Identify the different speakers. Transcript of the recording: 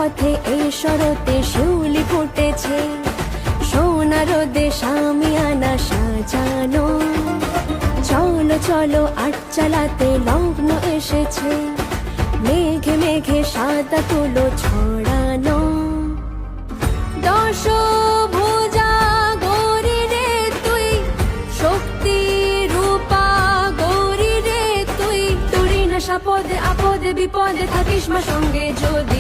Speaker 1: পথে এই শরতে শিউলি ফুটেছে, সোনার দেশ আমিয়ানা সাজানো। চলো চলো আট চালাতে লগ্ন এসেছে, মেঘে মেঘে সাদা তুলো ছড়ানো। দশভুজা গৌরী রে তুই, শক্তি রূপা গৌরী রে তুই। তোরই না সাপদে আপদে বিপদে থাকিস মা সঙ্গে যদি।